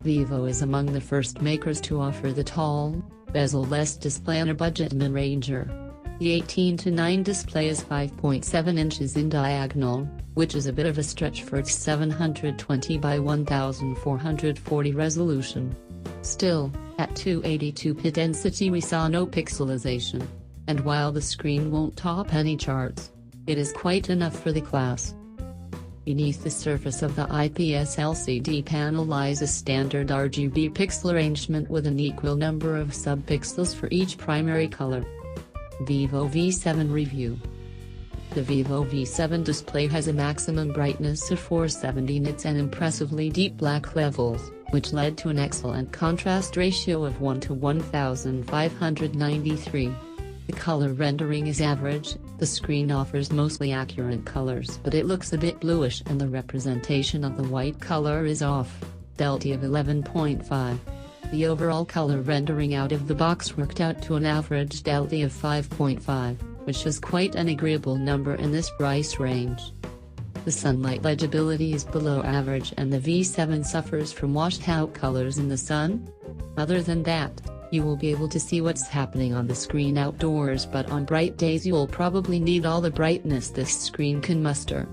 Vivo is among the first makers to offer the tall, bezel-less display on a budget mid-ranger. The 18:9 display is 5.7 inches in diagonal, which is a bit of a stretch for its 720 by 1440 resolution. Still, at 282 pixel density we saw no pixelization, and while the screen won't top any charts, it is quite enough for the class. Beneath the surface of the IPS LCD panel lies a standard RGB pixel arrangement with an equal number of subpixels for each primary color. Vivo V7 Review. The Vivo V7 display has a maximum brightness of 470 nits and impressively deep black levels, which led to an excellent contrast ratio of 1 to 1593. The color rendering is average. The screen offers mostly accurate colors, but it looks a bit bluish and the representation of the white color is off, delta of 11.5. The overall color rendering out of the box worked out to an average delta of 5.5, which is quite an agreeable number in this price range. The sunlight legibility is below average and the V7 suffers from washed out colors in the sun. Other than that, you will be able to see what's happening on the screen outdoors, but on bright days you'll probably need all the brightness this screen can muster.